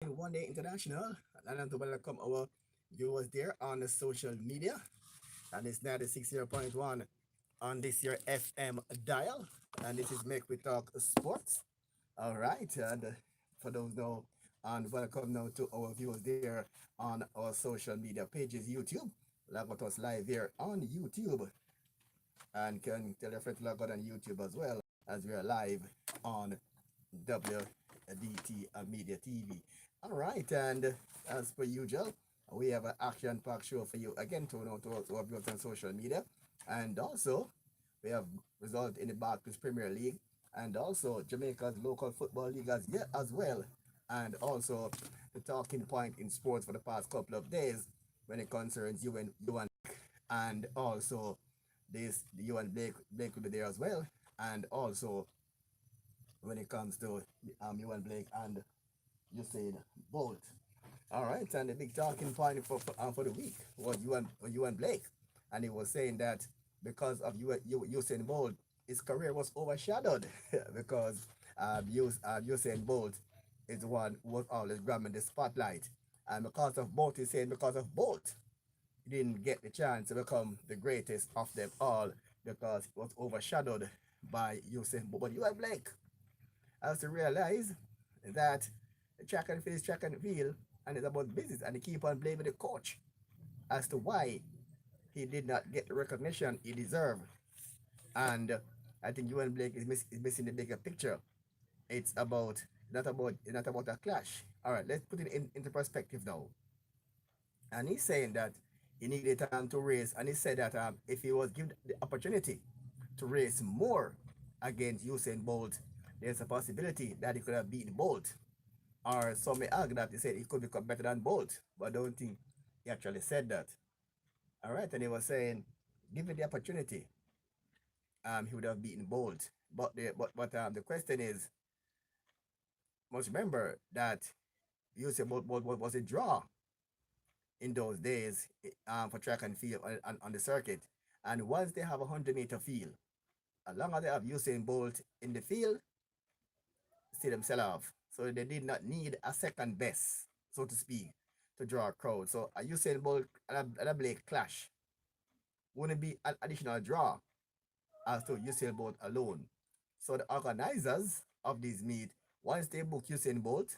One Day International. And to welcome our viewers there on the social media. And it's 96.1 on this year FM dial. And this is Make We Talk Sports. All right. And for those now, and welcome now to our viewers there on our social media pages, YouTube. Log out us live here on YouTube. And can tell your friends to log out on YouTube as well as we are live on WDT Media TV. All right, and as per usual, we have an action-packed show for you again to know to our viewers on social media, and also we have results in the Barclays Premier League, and also Jamaica's local football league as well, and also the talking point in sports for the past couple of days when it concerns and also you and Blake will be there as well, and also when it comes to you and Blake and you said Bolt. All right, and the big talking point for the week was you and Blake, and he was saying that because of Usain Bolt, his career was overshadowed because Usain Bolt is the one who was always grabbing the spotlight, and because of Bolt, he's saying because of Bolt, he didn't get the chance to become the greatest of them all because he was overshadowed by Usain Bolt. But you and Blake has to realize that track and field is track and field, and it's about business. And he keep on blaming the coach as to why he did not get the recognition he deserved. And I think Ewan Blake is missing the bigger picture. It's about not about a clash. All right, let's put it into perspective now. And he's saying that he needed time to race, and he said that if he was given the opportunity to race more against Usain Bolt, there's a possibility that he could have beaten Bolt. Or some may argue that he said he could become better than Bolt, but I don't think he actually said that. All right, and he was saying, given the opportunity, he would have beaten Bolt. But the question is, must remember that Usain Bolt was a draw in those days for track and field on the circuit. And once they have a 100-meter field, as long as they have Usain Bolt in the field, see themselves off. So they did not need a second best, so to speak, to draw a crowd. So a Usain Bolt and a Blake clash wouldn't be an additional draw as to Usain Bolt alone. So the organizers of this meet, once they book Usain Bolt,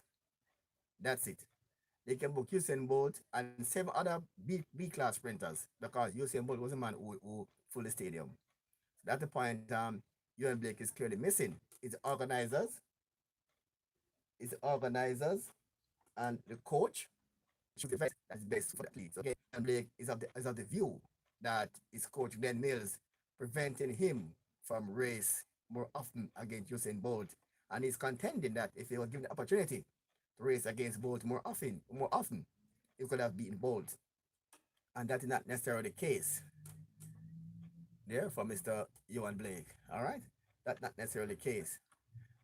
that's it. They can book Usain Bolt and 7 other B class sprinters because Usain Bolt was a man who full the stadium. That's the point Ewan Blake is clearly missing. It's the organizers and the coach should be that's best for the athletes. Okay, and Blake is of the view that his coach Glenn Mills preventing him from race more often against Usain Bolt, and he's contending that if he was given the opportunity to race against Bolt more often, he could have beaten Bolt, and that is not necessarily the case there for Mr. Ewan Blake. All right, that's not necessarily the case,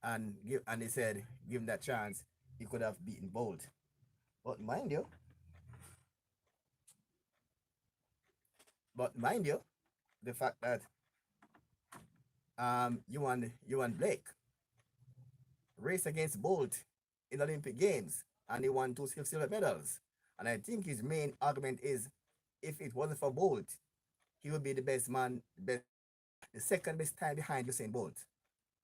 and he said, given that chance, he could have beaten Bolt. But mind you, the fact that Ewan Blake raced against Bolt in the Olympic Games and he won 2 silver medals. And I think his main argument is if it wasn't for Bolt, he would be the best man, the second best time behind Usain Bolt.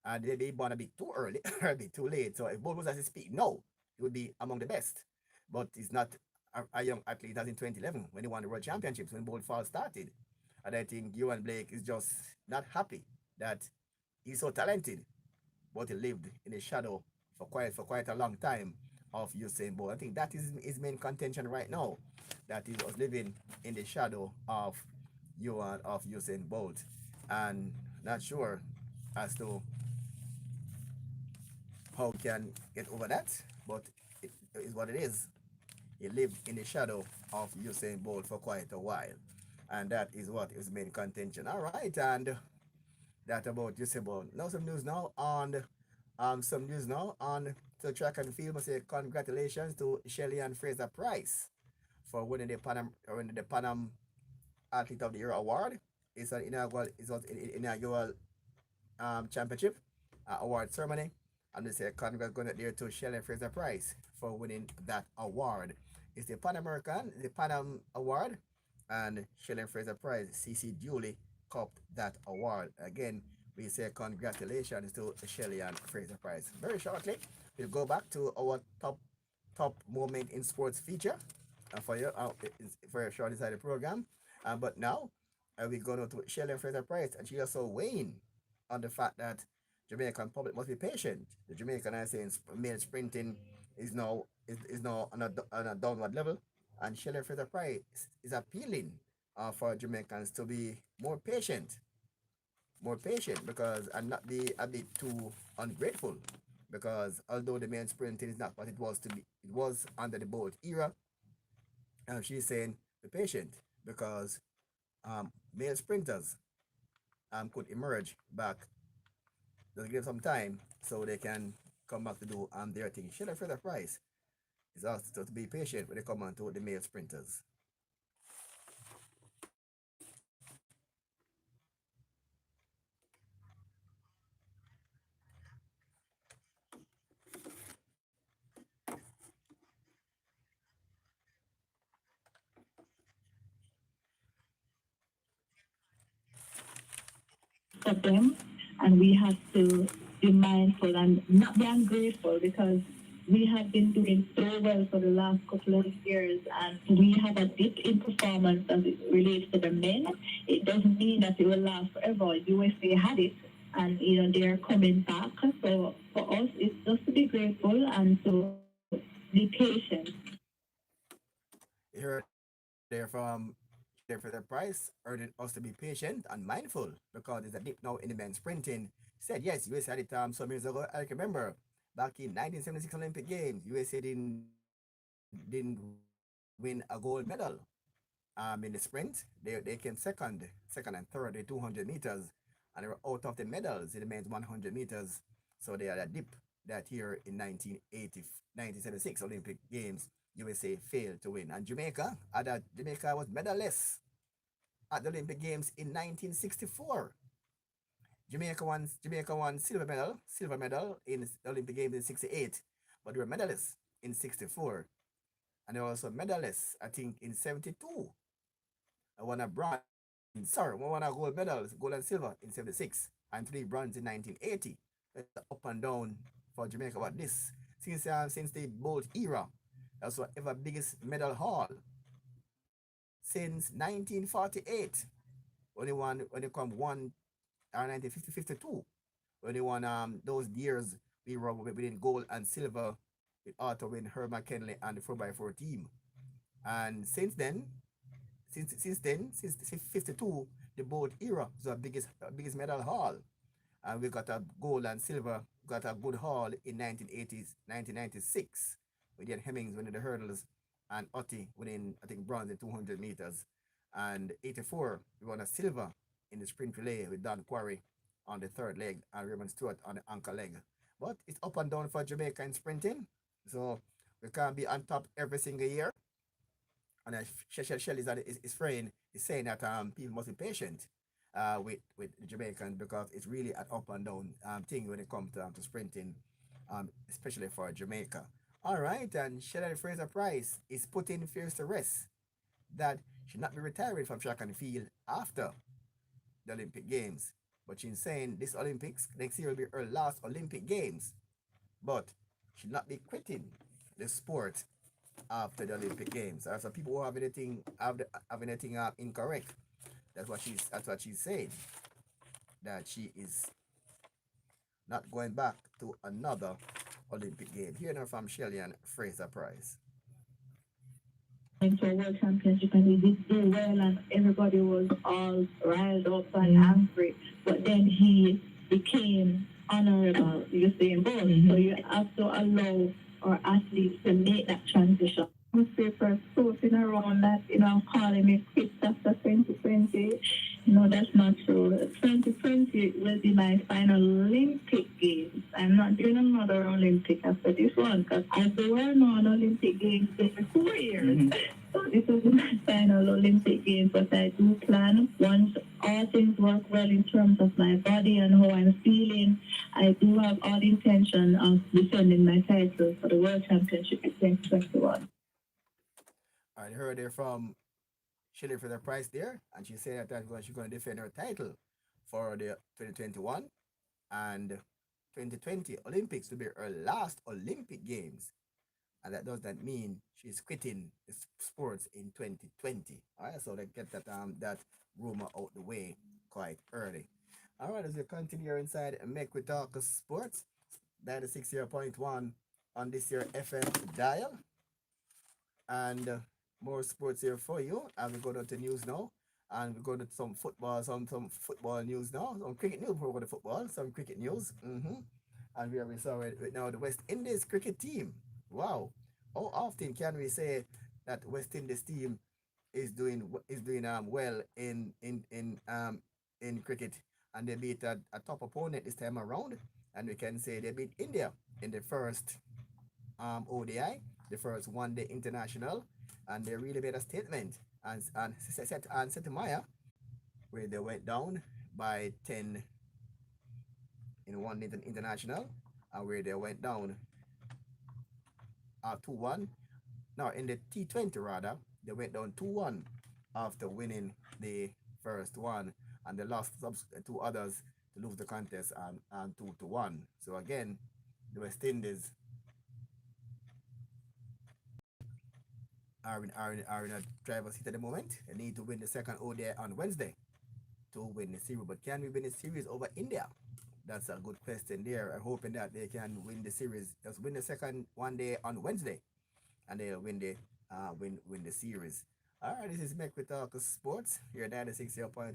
And they born a bit too early or a bit too late. So if Bolt was at his peak now, he would be among the best. But he's not a young athlete as in 2011 when he won the World Championships when Bolt Fall started. And I think Ewan Blake is just not happy that he's so talented, but he lived in the shadow for quite a long time of Usain Bolt. I think that is his main contention right now, that he was living in the shadow of Usain Bolt, and not sure as to how he can get over that, but it is what it is. He lived in the shadow of Usain Bolt for quite a while, and that is what is main contention. All right, and that about Usain Bolt. Now some news now on the track and field. I say congratulations to Shelly and Fraser Price for winning the Panam Athlete of the Year award. It's an inaugural championship award ceremony. And they say congrats going there to Shelly and Fraser Price for winning that award. It's the Pan American, the Pan Am Award, and Shelley Fraser Prize, CC Dooley, copped that award. Again, we say congratulations to Shelley and Fraser Prize. Very shortly, we'll go back to our top moment in sports feature for you for a short inside the program. But now we go to Shelley Fraser Price, and she also weighing on the fact that Jamaican public must be patient. The Jamaican, I say, male sprinting is now on a downward level, and Shelley Fraser Price is appealing for Jamaicans to be more patient because and not be a bit too ungrateful. Because although the male sprinting is not what it was to be, it was under the Bolt era. She's saying be patient because male sprinters could emerge back. Just give some time so they can come back to do their thing. Shelley Fraser Price is asked to be patient when they come on to the male sprinters. For them, and we have to be mindful and not be ungrateful because we have been doing so well for the last couple of years, and we have a dip in performance as it relates to the men. It doesn't mean that it will last forever. USA had it, and they're coming back. So for us, it's just to be grateful and to be patient. You heard there from Shelley Fraser Price, urging us to be patient and mindful because there's a dip now in the men's sprinting. Said yes, USA had it some years ago. I can remember back in 1976 Olympic Games, USA didn't win a gold medal in the sprint. They came second and third in 200 meters, and they were out of the medals in the men's 100 meters. So they had a dip that year in 1976 Olympic Games. USA failed to win, and Jamaica was medalless at the Olympic Games in 1964. Jamaica won silver medal in the Olympic Games in 68, but they were medalists in 64, and they were also medalists I think in 72. I won a bronze. Sorry, we won a gold medals, gold and silver in 76, and three bronze in 1980. It's up and down for Jamaica. But this since the Bolt era, that's what ever biggest medal haul since 1948 when they come one 1950 when they won those years we were within gold and silver with Arthur Wayne, Herman Kenley, and the 4x4 team. And since 52, the boat era was the biggest medal haul. And we got a gold and silver, got a good haul in 1980s, 1996. We did Hemmings winning the hurdles and Otti winning, I think, bronze in 200 meters. And 84, we won a silver in the sprint relay with Don Quarry on the third leg and Raymond Stewart on the anchor leg. But it's up and down for Jamaica in sprinting. So we can't be on top every single year. And Shell is saying that people must be patient with the Jamaicans because it's really an up and down thing when it comes to sprinting, especially for Jamaica. All right, and Shelley Fraser Price is putting fears to rest that should not be retiring from track and field after the Olympic Games. But she's saying this Olympics next year will be her last Olympic Games, but should not be quitting the sport after the Olympic Games. So people who have anything incorrect. That's what she's saying. That she is not going back to another Olympic game. Here now from Shelley and Fraser Price. For World Championship and he did do well and everybody was all riled up and angry. But then he became honorable, you say both. So you have to allow our athletes to make that transition. Newspaper floating around that, calling me quits after 2020. No, that's not true. 2020 will be my final Olympic Games. I'm not doing another Olympic after this one because as there were no Olympic Games every 4 years. So this is my final Olympic Games, but I do plan once all things work well in terms of my body and how I'm feeling. I do have all the intention of defending my title for the World Championship in 2021. I heard there from Shelley for the price there, and she said that she's going to defend her title for the 2021 and 2020 Olympics to be her last Olympic Games. And that does not mean she's quitting the sports in 2020. All right, so they get that rumor out the way quite early. All right, as we continue inside Make We Talk Sports, 96.1 on this year FM dial, and more sports here for you. And we go to news now, and we go to some football, some football news now, some cricket news before we go to football, some cricket news. And we saw it right now the West Indies cricket team. Wow, how often can we say that West Indies team is doing well in cricket, and they beat a top opponent this time around, and we can say they beat India in the first ODI, the first one day international, and they really made a statement and set Maya where they went down by 10 in one international, and where they went down 2-1. Now in the T20 rather, they went down 2-1 after winning the first one, and they lost two others to lose the contest and 2-1. So again, the West Indies are in a driver's seat at the moment. They need to win the second ODI on Wednesday to win the series. But can we win the series over India? That's a good question there. I'm hoping that they can win the series. Just win the second one day on Wednesday, and they'll win the series. All right, this is Make We Talk Sports here at 96.1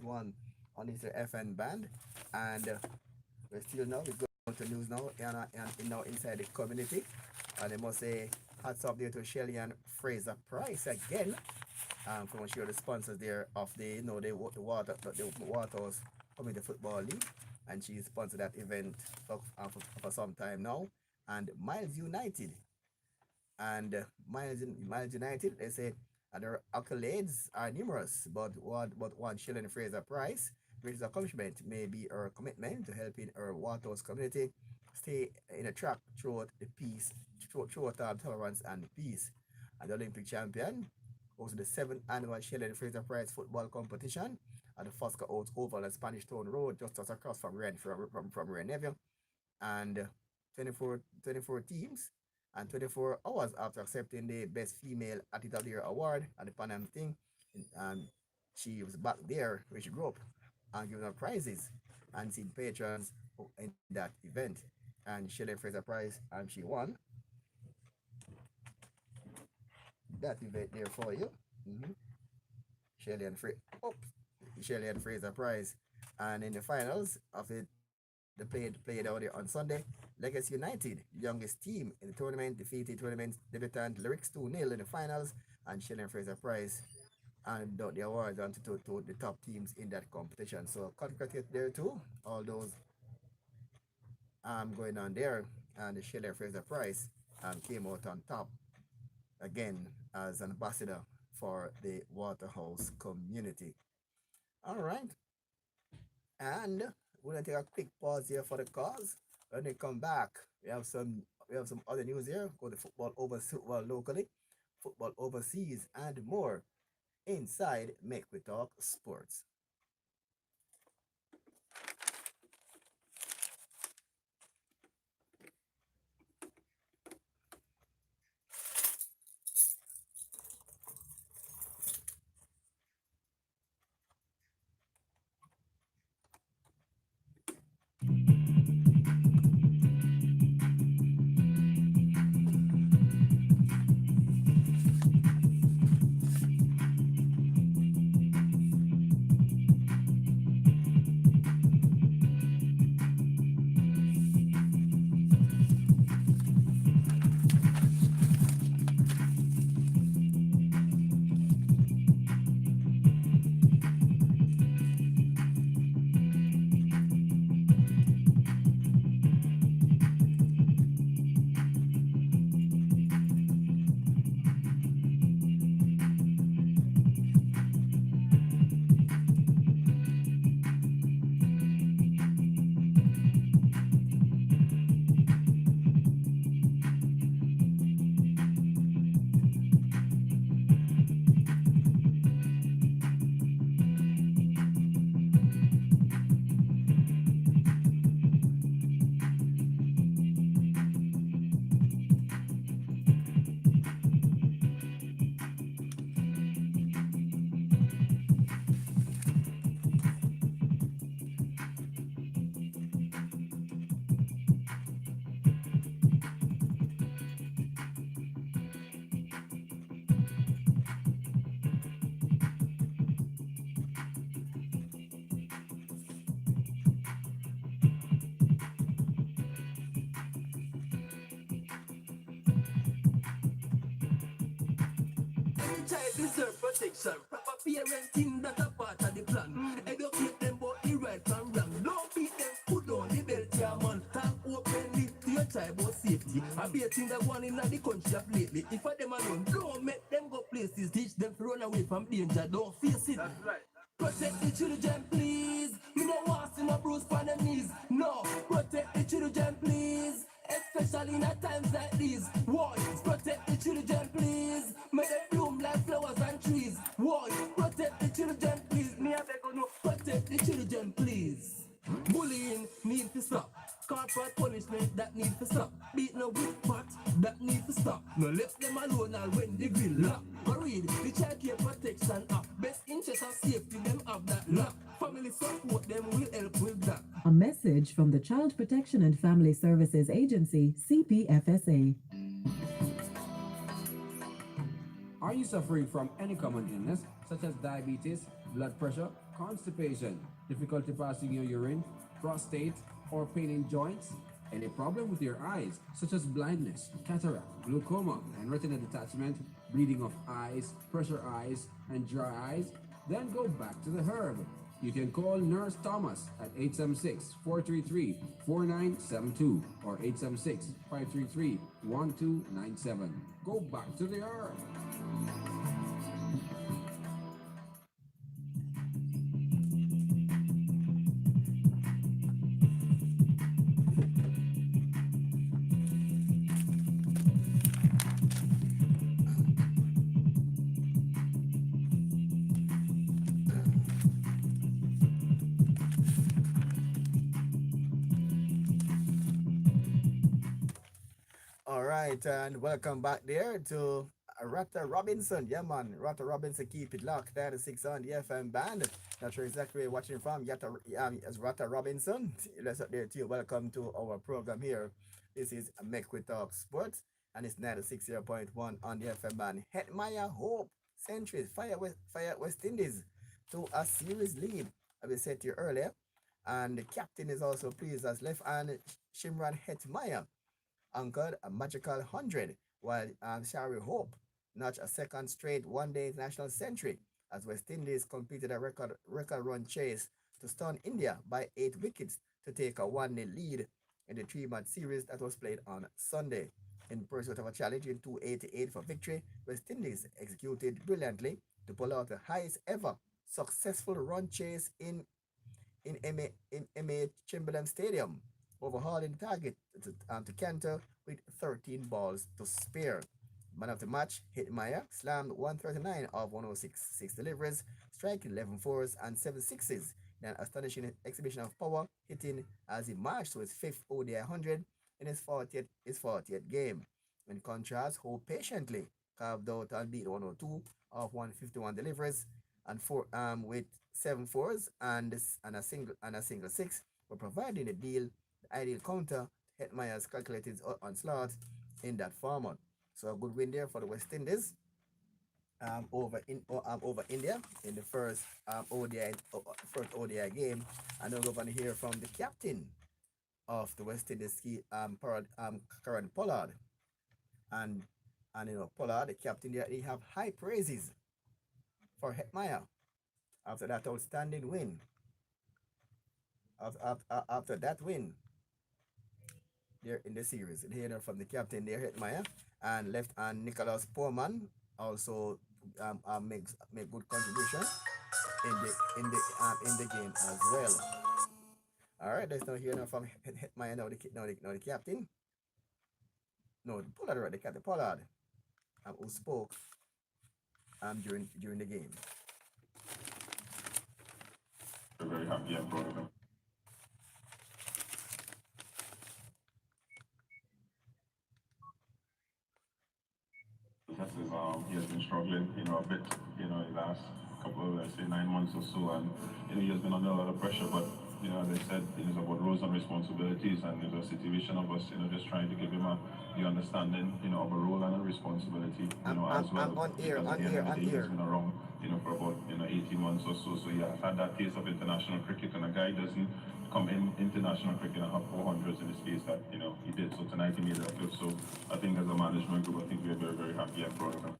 on this FN band, and we're still now. We're going to news now and now inside the community, and I must say hats off there to Shelly and Fraser Price again. From sure the sponsors there of the the Waterhouse Community Football League, and she sponsored that event for some time now. And Miles United, and Miles United, they say their accolades are numerous, but one Shelly and Fraser Price greatest accomplishment may be her commitment to helping her Waterhouse community stay in a track throughout the peace, throughout tolerance and peace. And the Olympic champion hosted the 7th annual Shelley and Fraser Prize football competition at the Fosca Oats Oval at Spanish Town Road, just across from Reneville. And 24 teams and 24 hours after accepting the Best Female Athlete of the Year award at the Pan Am thing, and she was back there where she grew up and giving out prizes and seeing patrons in that event. And Shelley Fraser Prize, and she won that event there for you. Mm-hmm. Shelley and Fraser Prize. And in the finals of it, they played out there on Sunday. Legacy United, youngest team in the tournament, defeated tournament debutant Lyrics 2-0 in the finals, and Shelley and Fraser Prize and got the awards on to the top teams in that competition. So congratulations there too, all those going on there, and the Shelley and Fraser Prize came out on top again as an ambassador for the Waterhouse community. All right, and we're gonna take a quick pause here for the cause. When we come back, we have some other news here. Go to football locally, football overseas, and more inside Make We Talk Sports. child deserve protection. Proper parenting, that's a part of the plan. Educate them about the right and wrong. Don't beat them, put down the belt, yeah, man. Talk openly to your child about safety. I be a thing that one in the country of lately. If I them alone, don't make them go places. Teach them to run away from danger. Don't face it. That's right. Protect the children, please. Me no want see no bruise on them knees. No, protect the children, please. Especially in a times like these. Why? Protect the children, please. May they bloom like flowers and trees. Why? Protect the children, please. Me I beg you no. Protect the children, please. Bullying need to stop. Corporate punishment that need to stop. Beat no with pot that need to stop. No let them alone all when the grill lock. Or read the child care protection act. Best interest and safety them have that lock. Family support them will help with that. A message from the Child Protection and Family Services Agency, CPFSA. Are you suffering from any common illness, such as diabetes, blood pressure, constipation, difficulty passing your urine, prostate, or pain in joints? Any problem with your eyes, such as blindness, cataract, glaucoma, and retina detachment, bleeding of eyes, pressure eyes, and dry eyes? Then go back to the herb. You can call Nurse Thomas at 876-433-4972 or 876-533-1297. Go back to the herb. All right, and welcome back there to Rata Robinson. Yeah, man, Rata Robinson, keep it locked. 96 on the FM band. Not sure exactly where you're watching from. Yata, as Rata Robinson. Let's up there too. Welcome to our program here. This is Make We Talk Sports, and it's 96.1 on the FM band. Hetmaya Hope Centuries, Fire West Indies to a series lead. As we said to you earlier. And the captain is also pleased as left hand Shimran Hetmaya anchored a magical 100, while Shari Hope notched a second straight one-day international century as West Indies completed a record run chase to stun India by 8 wickets to take a 1-0 lead in the three-match series that was played on Sunday. In pursuit of a challenge in 288 for victory, West Indies executed brilliantly to pull out the highest ever successful run chase in MA Chamberlain Stadium, overhauling the target to Cantor with 13 balls to spare. Man of the match, Hitmaya, slammed 139 of 106 deliveries, striking 11 fours and 7 sixes in an astonishing exhibition of power, hitting as he marched to his fifth ODI 100 in his 40th game. In contrast, Hope patiently carved out and beat 102 of 151 deliveries and with 7 fours and a single six, for providing the ideal counter to Hetmaya's calculated onslaught in that format. So a good win there for the West Indies over India in the first ODI game. And now we're going to hear from the captain of the West Indies, Karan Pollard, and Pollard, the captain there, he have high praises for Hetmaya after that outstanding win. After that win there in the series, and here from the captain there, Hetmaya, and left and Nicholas Poorman also make good contribution in the game as well. All right, let's now hear now from Hetmaya now the captain. No, Pollard, right? The captain Pollard, who spoke during the game. We're very happy and proud of him. He has been struggling, a bit, the last couple of, let's say, 9 months or so, and he has been under a lot of pressure. But as I said, it is about roles and responsibilities, and there's a situation of us, just trying to give him the understanding, of a role and a responsibility, as well. I'm on air. He's been around, for about 18 months or so. So yeah, I've had that taste of international cricket, and a guy doesn't come in international cricket and have 400s in the space that he did. So tonight he made that flip. So I think as a management group, I think we're very, very happy and proud of him.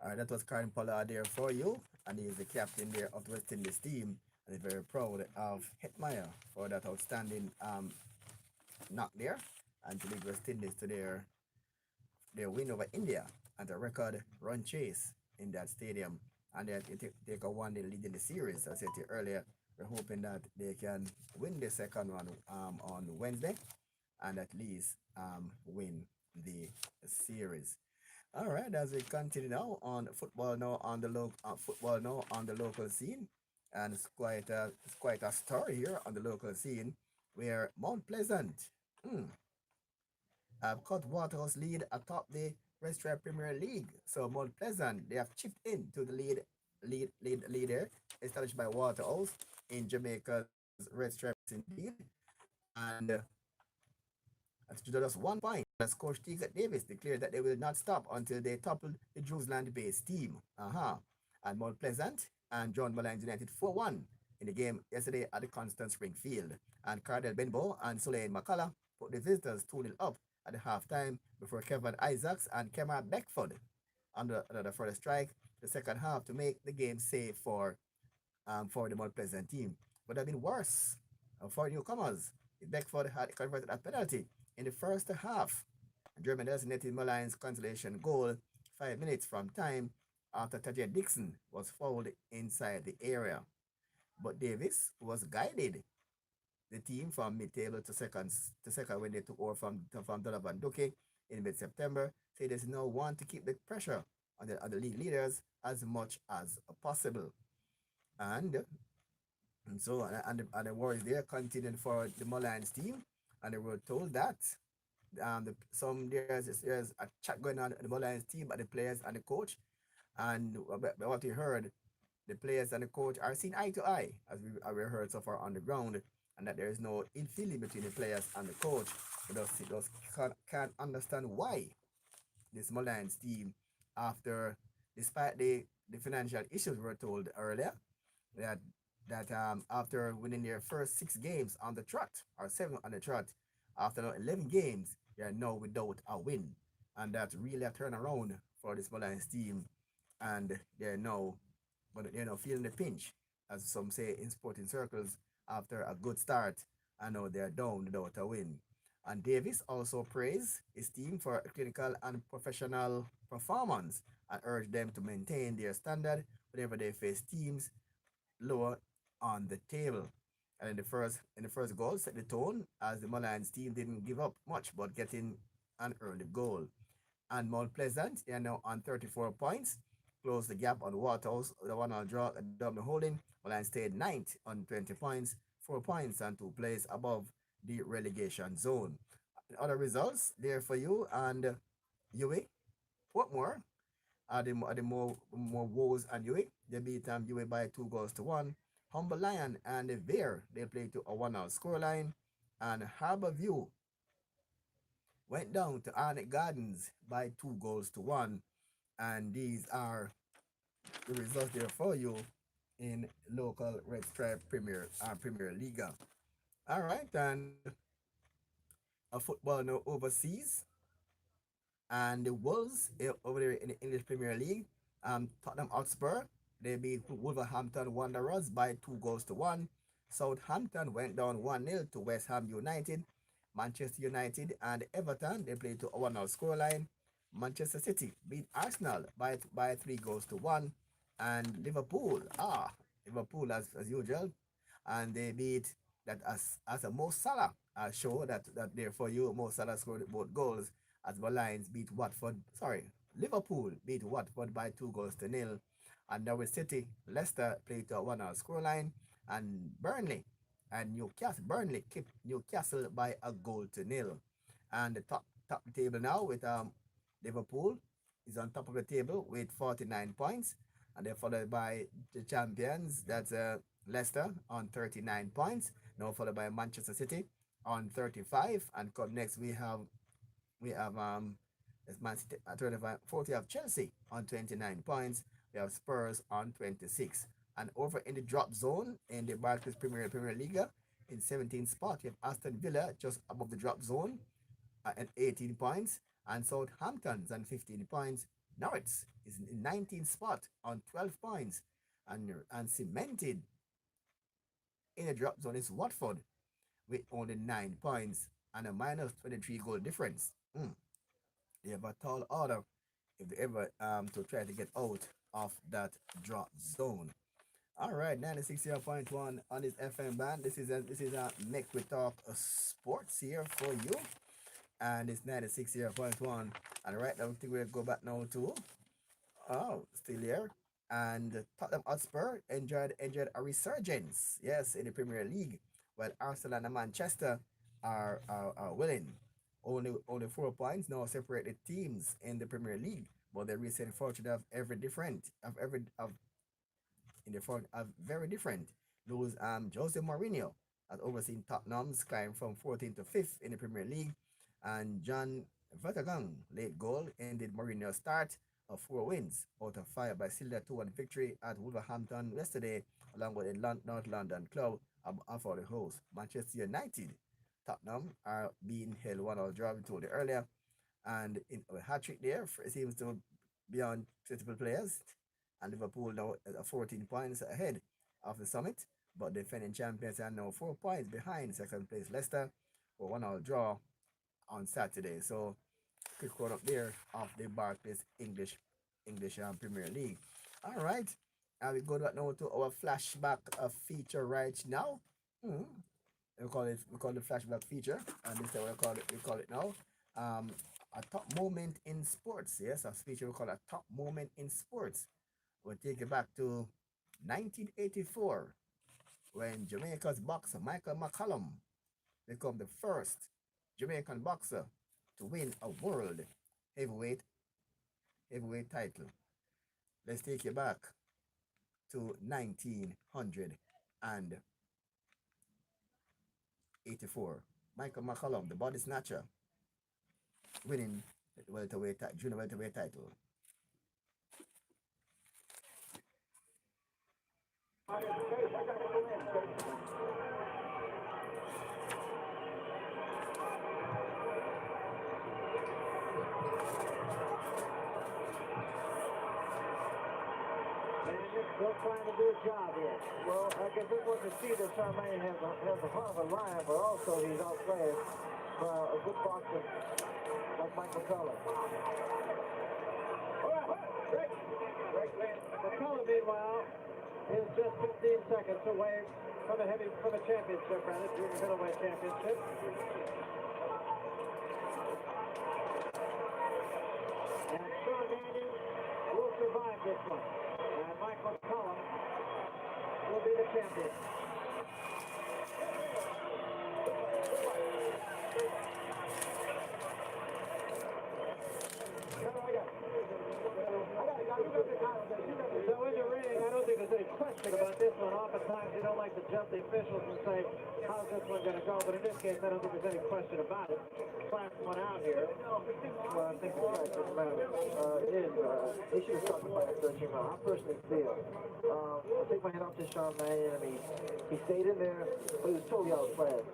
All right, that was Karen Pollard there for you, and he is the captain there of the West Indies team, and is very proud of Hetmeyer for that outstanding knock there, and to lead West Indies to their win over India and a record run chase in that stadium, and they take a 1-0 lead in the series. As I said to you earlier, we're hoping that they can win the second one on Wednesday, and at least win the series. All right, as we continue now on football now on the local scene, and it's quite a story here on the local scene where Mount Pleasant mm, have cut Waterhouse lead atop the Red Stripe Premier League. So Mount Pleasant they have chipped in to the leader established by Waterhouse in Jamaica's Red Stripes indeed, and at just 1 point, as coach Teagat Davis declared that they will not stop until they topple the Drewsland-based team. And Mount Pleasant and John Mullines United 4-1 in the game yesterday at the Constant Spring Field. And Cardell Benbow and Sulain McCullough put the visitors 2-0 up at the halftime before Kevin Isaacs and Kemar Beckford under the further strike the second half to make the game safe for the Mount Pleasant team. But it have been worse for newcomers. Beckford had converted a penalty in the first half. German designated Mullines' consolation goal 5 minutes from time after Tajay Dixon was fouled inside the area. But Davis was guided the team from mid-table to second when they took over from Donovan Duque in mid-September. Say there's no one to keep the pressure on the league leaders as much as possible. And so the Warriors there continued for the Mullines team, and they were told that there's a chat going on at the Mullines team, but the players and the coach, and what we heard, the players and the coach are seen eye to eye, as we heard so far on the ground, and that there is no ill feeling between the players and the coach. We just can't understand why this Mullines team, despite the financial issues we were told earlier, that after winning their first 6 games on the trot, or 7 on the trot, after 11 games, they are now without a win. And that's really a turnaround for this Mullines team. And they're now feeling the pinch, as some say in sporting circles, after a good start. And now they're down without a win. And Davis also praised his team for clinical and professional performance and urged them to maintain their standard whenever they face teams lower on the table. And in the first goal set the tone, as the Mullines team didn't give up much but getting an early goal. And Mount Pleasant, they are now on 34 points, closed the gap on Waterhouse with a 1-1 draw at Dublin Holding. Mullines stayed 9th on 20 points, 4 points and 2 places above the relegation zone. Other results there for you, and UWI, Portmore are the more woes, and UWI, they beat UWI by 2-1. Humble Lion and Vere, they played to a 1-0 scoreline, and Harbourview went down to Arnett Gardens by 2-1. And these are the results there for you in local Red Stripe Premier Liga. All right, and a football now overseas, and the Wolves over there in the English Premier League. Tottenham Hotspur, they beat Wolverhampton Wanderers by 2-1. Southampton went down 1-0 to West Ham United. Manchester United and Everton, they played to a 1-0 scoreline. Manchester City beat Arsenal by 3-1. And Liverpool as usual, and they beat that as a Mo Salah show that there for you. Mo Salah scored both goals as Liverpool beat Watford by 2-0. And Norwich City, Leicester played to a 1-0 scoreline, and Burnley kept Newcastle by 1-0. And the top table now with Liverpool is on top of the table with 49 points, and they're followed by the champions, that's Leicester on 39 points, now followed by Manchester City on 35, and come next we have Man City at 25, 40 of Chelsea on 29 points. We have Spurs on 26. And over in the drop zone in the Barclays Premier League, in 17th spot, you have Aston Villa just above the drop zone at 18 points, and Southampton's on 15 points. Norwich is in 19th spot on 12 points, and cemented in the drop zone is Watford with only 9 points and a minus 23 goal difference. They have a tall order if they ever to try to get out of that drop zone. All right, 96.1 on this FM band. This is a Make We Talk Sports here for you, and it's 96.1. And right now, I think we'll go back now to still here. And Tottenham Hotspur enjoyed a resurgence, yes, in the Premier League, while Arsenal and Manchester are winning. Only 4 points now separate the teams in the Premier League, but the recent fortune of every different of every of in the front are very different. Those Jose Mourinho has overseen Tottenham's climb from 14th to 5th in the Premier League, and John Vertonghen late goal ended Mourinho's start of 4 wins out of 5 by Silva 2-1 victory at Wolverhampton yesterday, along with the North London club for the host Manchester United. Tottenham are being held 1-1 draw, we told you earlier, and in a hat trick there, it seems to be on multiple players, and Liverpool now at 14 points ahead of the summit, but the defending champions are now 4 points behind second place Leicester for 1-1 draw on Saturday. So quick run up there of the Barclays English Premier League. All right, and we go back now to our flashback feature right now. Hmm. We call it flashback feature, and this is what we call it now. Um, a top moment in sports. Yes, a feature we call a top moment in sports. We'll take it back to 1984 when Jamaica's boxer Michael McCallum became the first Jamaican boxer to win a world heavyweight heavyweight title. Let's take you back to 1984. Michael McCallum, the body snatcher, winning the junior welterweight title. Still trying to do a job here. Well, I guess this one can see that Charmaine has a front of a lion, but also he's outplayed by a good boxer like Michael Cullen. McCullough, meanwhile, is just 15 seconds away from a championship, rather, junior middleweight championship. And Sean Daniels will survive this one. And Michael Cullen will be the champion. So in the ring, I don't think there's any question about this one. Oftentimes you don't like to jump the officials and say, how's this one going to go? But in this case, I don't think there's any question about it. Class one out here. Well, I think the fact of the matter is they should have started by a 13 round. I personally feel. I'll take my head off to Sean Mannion. I mean, he stayed in there, but he was totally outplayed.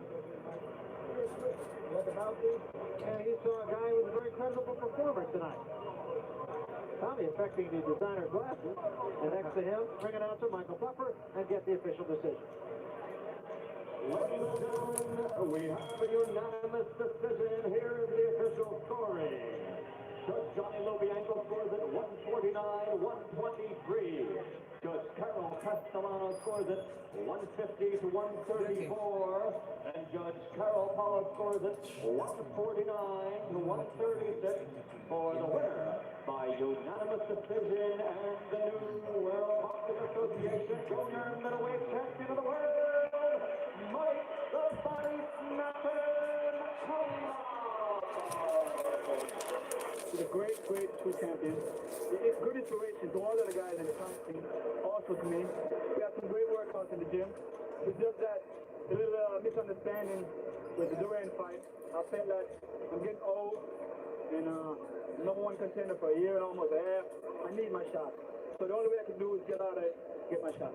And you saw a guy with a very credible performer tonight. Tommy affecting the designer glasses, and next to him, bring it out to Michael Puffer and get the official decision. Ladies and gentlemen, we have a unanimous decision. Here is the official scoring. Judge Johnny Lobianco scores at 149-123. Judge Carol Castellano scores at 150 to 134. And Judge Carol Pollard scores at 149 to 136 for the winner by unanimous decision and the new World Boxing Association Junior Middleweight Champion of the World, Mike the Body Snapper The great two champions. It's good inspiration to all the other guys in the country, also to me. We have some great workouts in the gym. It's just that a little misunderstanding with the Duran fight. I felt that I'm getting old and number one contender for a year and almost a half. I need my shot. So the only way I can do is get out there, get my shot.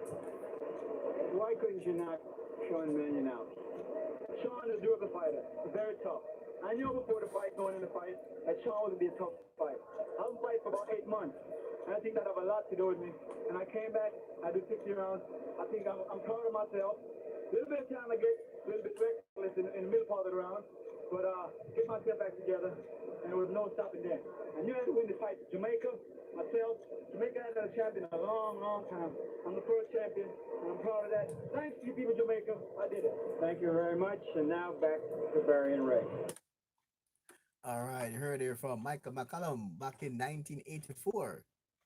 Why couldn't you knock Sean Mannion out? Sean is a durable fighter, very tough. I knew before the fight, going in the fight, that Sean would be a tough fight. I haven't fight for about 8 months. And I think that have a lot to do with me. And I came back, I did 60 rounds. I think I'm proud of myself. A little bit of time I get a little bit reckless in the middle part of the round. But get myself back together. And there was no stopping there. I knew I had to win the fight. Jamaica, myself, Jamaica had been a champion a long, long time. I'm the first champion, and I'm proud of that. Thanks to you people, Jamaica. I did it. Thank you very much. And now back to Barry and Ray. All right, you heard here from Michael McCallum back in 1984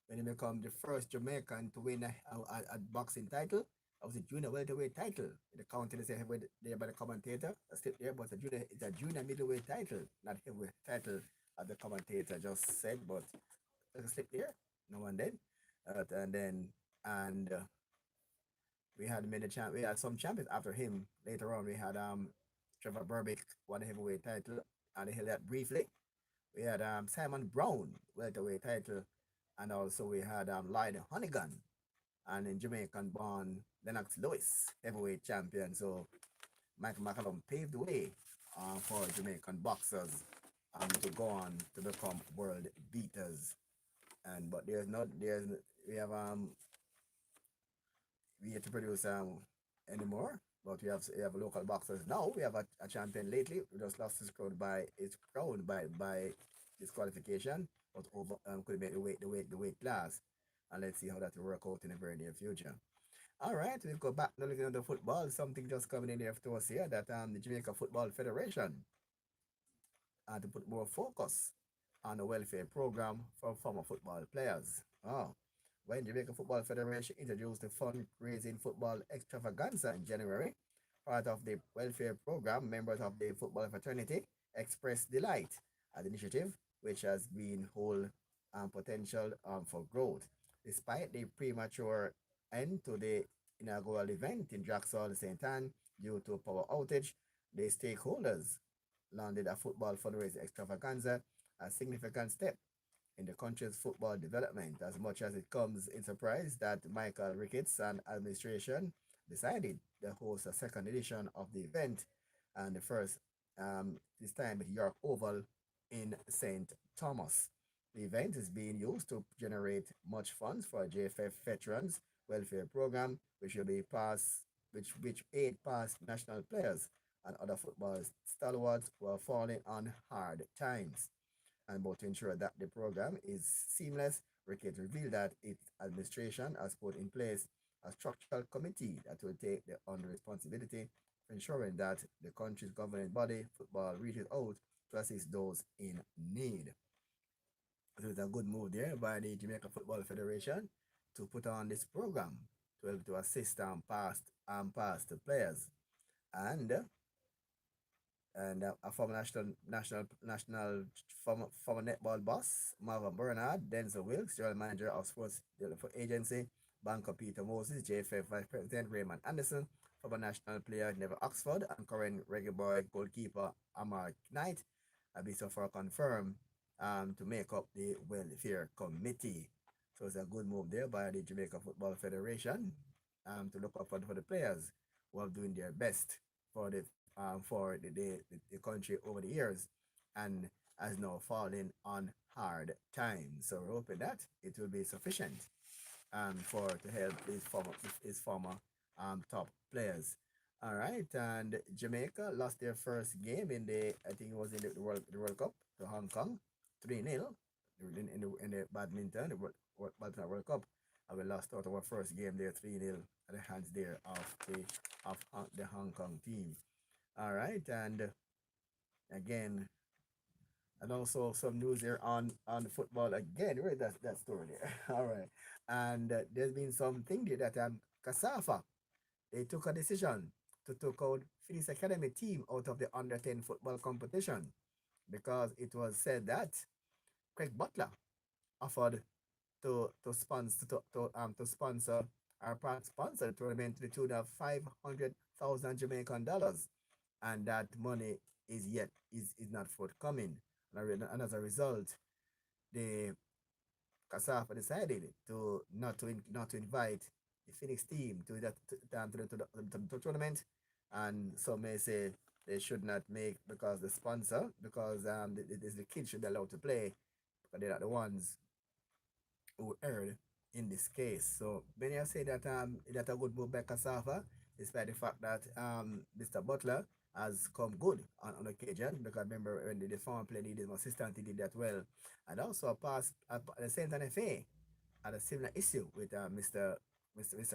when he became the first Jamaican to win a boxing title. That was a junior welterweight title. The county they say heavyweight there by the commentator. I still there, but it's a junior middleweight title, not heavyweight title, as the commentator just said. But there's a slip there, no one then. And then and we had many champ. We had some champions after him. Later on, we had Trevor Burbick won the heavyweight title, and he held that briefly. We had Simon Brown welterweight title, and also we had Lloyd Honeygan, and in Jamaican born Lennox Lewis heavyweight champion. So Michael McCallum paved the way for Jamaican boxers to go on to become world beaters. And but we have we have to produce anymore. But we have local boxers now. We have a champion lately who just lost his crown by disqualification, but over could make the weight class. And let's see how that will work out in the very near future. All right, we'll go back now looking at the football. Something just coming in there to us here that the Jamaica Football Federation to put more focus on the welfare program for former football players. Oh, when Jamaica Football Federation introduced the fundraising football extravaganza in January, part of the welfare program, members of the football fraternity expressed delight at the initiative, which has been whole potential for growth. Despite the premature end to the inaugural event in Jackson, St. Anne, due to power outage, the stakeholders landed a football fundraising extravaganza, a significant step in the country's football development, as much as it comes in surprise that Michael Ricketts and administration decided to host a second edition of the event, and the first this time at York Oval in St. Thomas. The event is being used to generate much funds for JFF Veterans Welfare Program, which will be pass which aid past national players and other football stalwarts who are falling on hard times. And but to ensure that the program is seamless, Ricketts revealed that its administration has put in place a structural committee that will take on the responsibility for ensuring that the country's governing body, football, reaches out to assist those in need. So it's a good move there by the Jamaica Football Federation to put on this program to help to assist past players. And a former former netball boss, Marvin Bernard, Denzel Wilkes, general manager of sports development agency, banker Peter Moses, JFF vice president Raymond Anderson, former national player Neville Oxford, and current Reggae Boy goalkeeper Amar Knight, have been so far confirmed to make up the welfare committee. So it's a good move there by the Jamaica Football Federation to look up for the players who are doing their best for the country over the years and has now fallen on hard times. So we're hoping that it will be sufficient for to help his former top players. All right, and Jamaica lost their first game in I think it was in the World Cup to Hong Kong, 3-0 in the badminton, badminton World Cup. And we lost out our first game there 3-0 at the hands there of the Hong Kong team. All right, and again, and also some news here on football again. Where that story there? All right, and there's been something there that Kasafa, they took a decision to take out Phoenix Academy team out of the under 10 football competition because it was said that Craig Butler offered to sponsor our part sponsor the tournament to the tune of 500,000 Jamaican dollars, and that money is not forthcoming. And as a result, the CASAFA decided to not to invite the Phoenix team to the tournament, and some may say they should not make because the sponsor, because the kids should be allowed to play but they're not the ones who erred in this case. So many are saying that that a good move by Kasafa, despite the fact that Mr. Butler has come good on occasion. Because remember when the former player needed his assistant, he did that well. And also a pass at the Saint FA had a similar issue with Mr.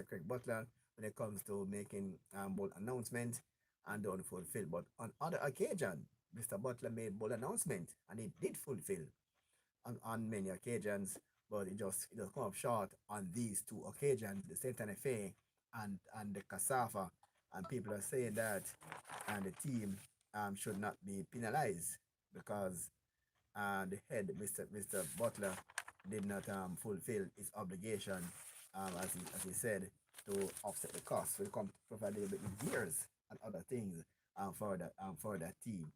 Craig Butler when it comes to making bold announcement and don't fulfill. But on other occasion, Mr. Butler made bold announcement and he did fulfill on many occasions, but it just come up short on these two occasions, the Saint FA and the Casafa. And people are saying that and the team should not be penalized because the head, Mr. Butler, did not fulfill his obligation, as he said, to offset the costs when it comes to provide a little bit of gears and other things for that team.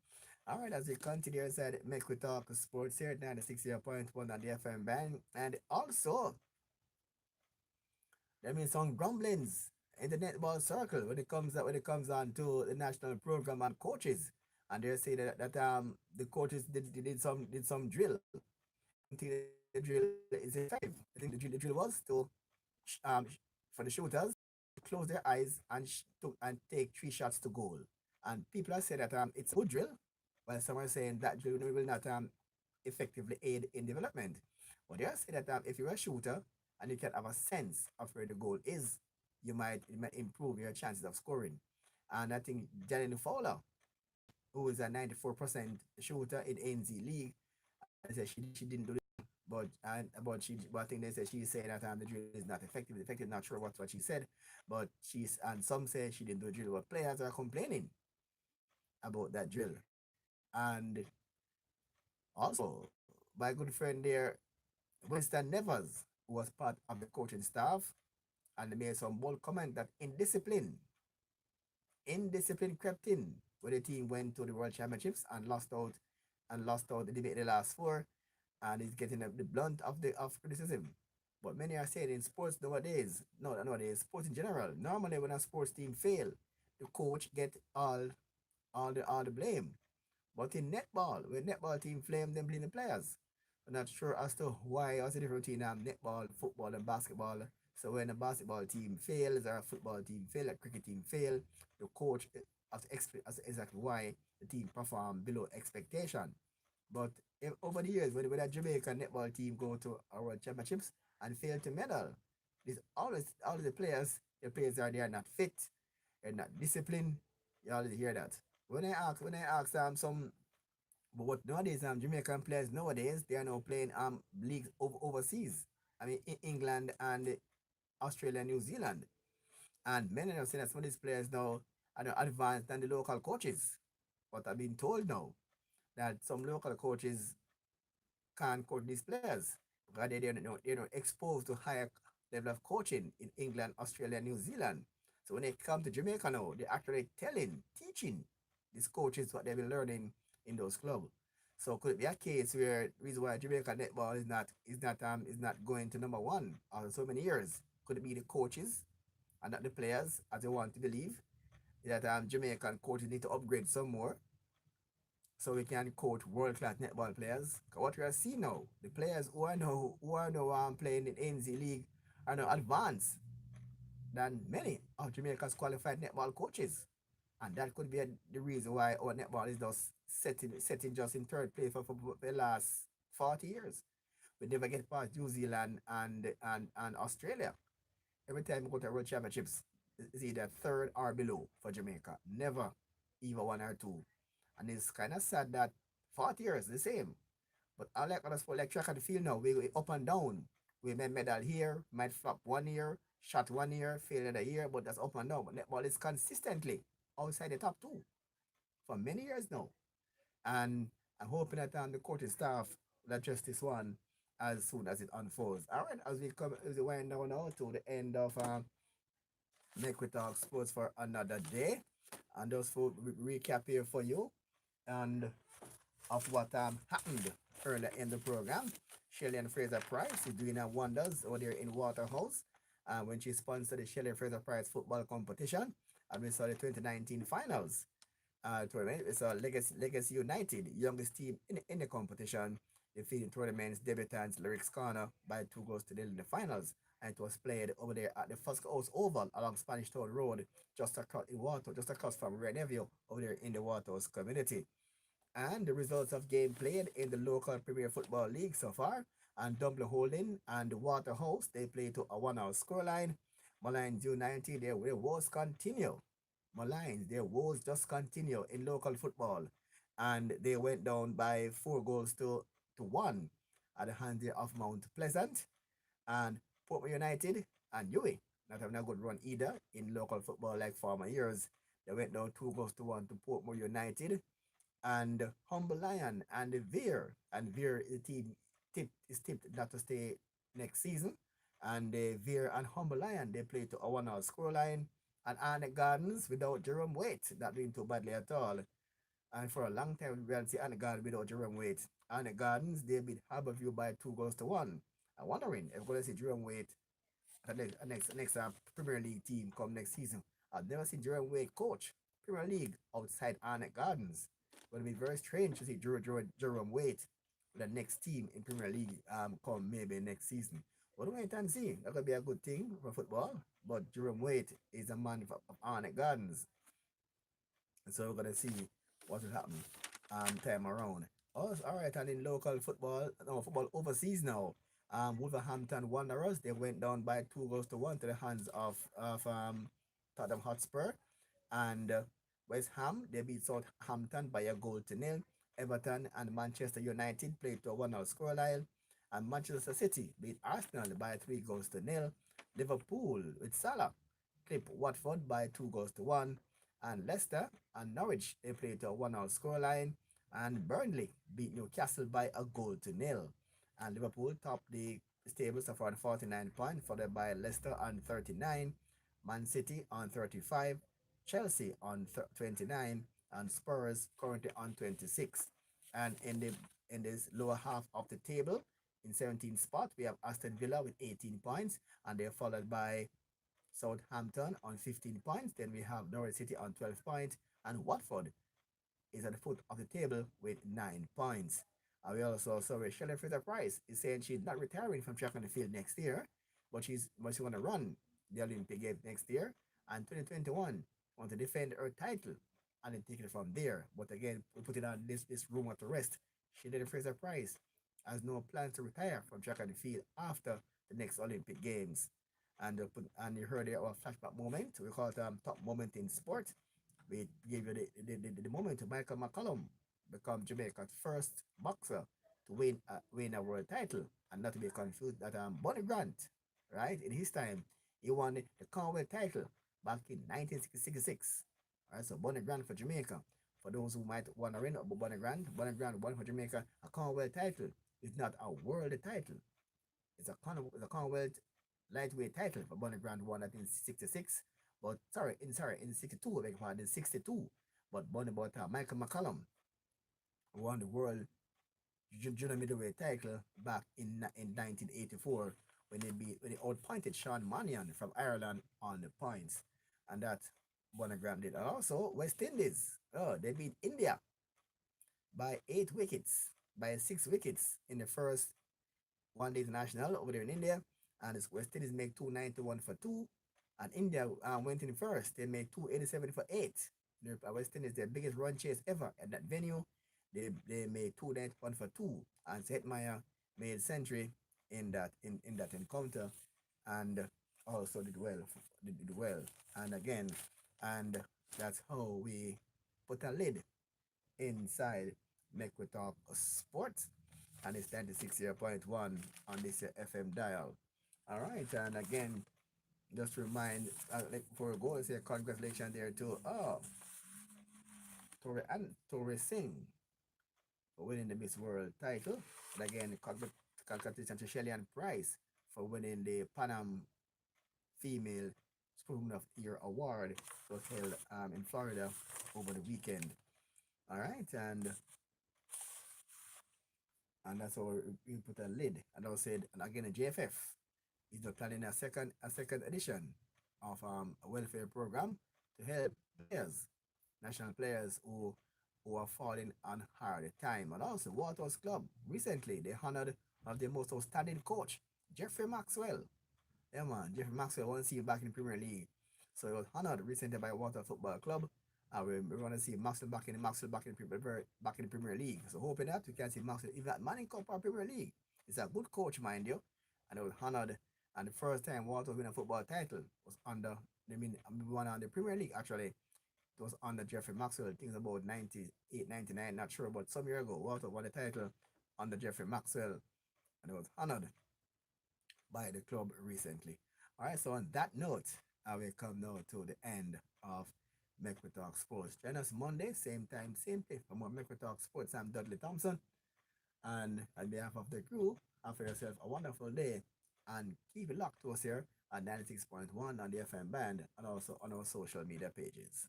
All right, as we continue, I said, make we talk sports here, 96.1 on the FM band. And also, there been some grumblings in the netball circle when it comes on to the national program and coaches. And they're saying that the coaches did some drill. I think the drill is effective. I think the drill was to for the shooters close their eyes and take 3 shots to goal. And people are saying that it's a good drill, while some are saying that drill will not effectively aid in development. But they are saying that if you're a shooter and you can have a sense of where the goal is, it might improve your chances of scoring. And I think Janine Fowler, who is a 94% shooter in NZ League, and said she didn't do it, but I think they said she's saying that the drill is not effective. Effective, not sure what she said, but and some say she didn't do a drill. But players are complaining about that drill, and also my good friend there, Winston Nevers, who was part of the coaching staff, and they made some bold comment that indiscipline crept in when the team went to the World Championships and lost out the debate in the last four, and is getting the blunt of criticism. But many are saying in sports nowadays, no, nowadays, sports in general, normally when a sports team fail, the coach get all the blame. But in netball, when netball team flame, them blame the players. I'm not sure as to why what's the difference between netball, football, and basketball. So when a basketball team fails or a football team fail, a cricket team fail, the coach has to explain as exactly why the team perform below expectation. But if, over the years, when a Jamaican netball team go to our World Championships and fail to medal, there's always the players are they are not fit, they're not disciplined. You always hear that. When I ask some, but what nowadays Jamaican players nowadays they are now playing leagues overseas. I mean in England and Australia, New Zealand, and many of them say that some of these players now are now advanced than the local coaches. But I've been told now that some local coaches can't coach these players because they're not exposed to higher level of coaching in England, Australia, New Zealand. So when they come to Jamaica now, they're actually teaching these coaches what they've been learning in those clubs. So could it be a case where the reason why Jamaica netball is not going to number one after so many years? Could it be the coaches and not the players, as they want to believe, that Jamaican coaches need to upgrade some more so we can coach world class netball players? 'Cause what we are seeing now, the players who are now playing in NZ League are now advanced than many of Jamaica's qualified netball coaches. And that could be the reason why our netball is just setting just in third place for the last 40 years. We never get past New Zealand and Australia. Every time we go to World Championships, it's either third or below for Jamaica. Never either one or two. And it's kind of sad that 40 years the same. But unlike other sport like track and field now, we up and down. We may medal here, might flop 1 year, shot 1 year, fail another year, but that's up and down. But netball is consistently outside the top two for many years now. And I'm hoping that the coaching staff will address this one as soon as it unfolds. All right, as we wind down now to the end of Make We Talk Sports for another day. And just for recap here for you and of what happened earlier in the program. Shelley and Fraser Price is doing her wonders over there in Waterhouse when she sponsored the Shelley Fraser Price football competition. And we saw the 2019 finals tournament. We saw Legacy United, youngest team in the competition, defeating tournament's debutants Lyrics Corner by 2 goals to nil in the finals. And it was played over there at the First Coast Oval along Spanish Town Road, just across from Red Neville over there in the Waterhouse community. And the results of game played in the local Premier Football League so far. And Dublin Holding and Waterhouse, they play to a 1-hour scoreline. Malines United, their woes continue. Malines, their woes just continue in local football. And they went down by 4 goals to 1 at the hands of Mount Pleasant. And Portmore United and UWI, not having a good run either in local football like former years. They went down 2 goals to 1 to Portmore United. And Humble Lion and Veer. And Veer is tipped not to stay next season. And Veer and Humble Lion, they play to a 1-hour scoreline. And Arnett Gardens without Jerome Waite, not doing too badly at all. And for a long time, we haven't seen Arnett Gardens without Jerome Waite. Arnett Gardens, they beat Harborview by 2 goals to 1. I'm wondering if we're going to see Jerome Waite at the next Premier League team come next season. I've never seen Jerome Waite coach Premier League outside Arnett Gardens. It'll be very strange to see Jerome Waite with the next team in Premier League come maybe next season. We'll wait and see. That could be a good thing for football. But Jerome Waite is a man of Arnett Gardens. And so we're going to see what will happen time around. Oh, all right, and in local football, no, football overseas now. Wolverhampton Wanderers, they went down by 2 goals to 1 to the hands of Tottenham Hotspur. And West Ham, they beat Southampton by 1 goal to 0. Everton and Manchester United played to a 1-hour scoreline. And Manchester City beat Arsenal by 3 goals to 0. Liverpool with Salah clipped Watford by 2 goals to 1. And Leicester and Norwich, they played to a 1-hour scoreline. And Burnley beat Newcastle by 1 goal to 0. And Liverpool topped the tables of around 49 points, followed by Leicester on 39, Man City on 35, Chelsea on 29, and Spurs currently on 26. And in this lower half of the table, in 17th spot, we have Aston Villa with 18 points, and they're followed by Southampton on 15 points. Then we have Norwich City on 12 points, and Watford is at the foot of the table with 9 points. And we also saw Shelley Fraser-Pryce is saying she's not retiring from track on the field next year, but she's going to run the Olympic Games next year, and 2021 want to defend her title and then take it from there. But again, we put it on this rumor to rest. Shelley Fraser-Pryce has no plans to retire from track and field after the next Olympic Games. And you heard there our flashback moment. We call it top moment in sport. We gave you the moment to Michael McCollum become Jamaica's first boxer to win a world title, and not to be confused that Bonnie Grant, right, in his time, he won the Commonwealth title back in 1966. All right, so Bonnie Grant for Jamaica. For those who might want to know about Bonnie Grant won for Jamaica a Commonwealth title. It's not a world title. It's a Commonwealth lightweight title for Bonnie Grant won that in 66. But in 62, beg pardon, 62. But Michael McCollum won the world junior middleweight title back in 1984 when they outpointed Sean Mannion from Ireland on the points, and that Bonnie Grant did. And also West Indies, they beat India by 6 wickets in the first one-day international over there in India, and West Indies make 291 for 2, and India went in first. They made 287 for 8. West Indies their biggest run chase ever at that venue. They made 291 for 2, and Hetmeyer made century in that encounter, and also did well. And again, and that's how we put a lid inside Make We Talk Sports, and it's 96.1 on this FM dial. All right, and again, just to remind, before we go, I say congratulations there to Tori Singh for winning the Miss World title. And again, congratulations to Shelley-Ann Price for winning the Pan Am Female Sportswoman of the Year Award. It was held in Florida over the weekend. All right, and that's how we put a lid. And I said, and again, the JFF is not planning a second edition of a welfare program to help players, national players who who are falling on hard time. And also, Walters Club recently they honored one of the most outstanding coach, Jeffrey Maxwell. Yeah, man, Jeffrey Maxwell wants to see him back in the Premier League. So he was honored recently by Walter Football Club. And we're going to see Maxwell back in the Premier League. So hoping that we can see Maxwell even at Manning Cup or Premier League. He's a good coach, mind you. And he was honored. And the first time Walter win a football title was under, one on the Premier League actually. It was under Jeffrey Maxwell. I think it's about 98, 99, not sure, but some year ago, Walter won the title under Jeffrey Maxwell. And he was honored by the club recently. All right, so on that note, I will come now to the end of Make We Talk Sports. Join us Monday, same time, same place for more Make We Talk Sports. I'm Dudley Thompson. And on behalf of the crew, have yourself a wonderful day and keep it locked to us here at 96.1 on the FM band and also on our social media pages.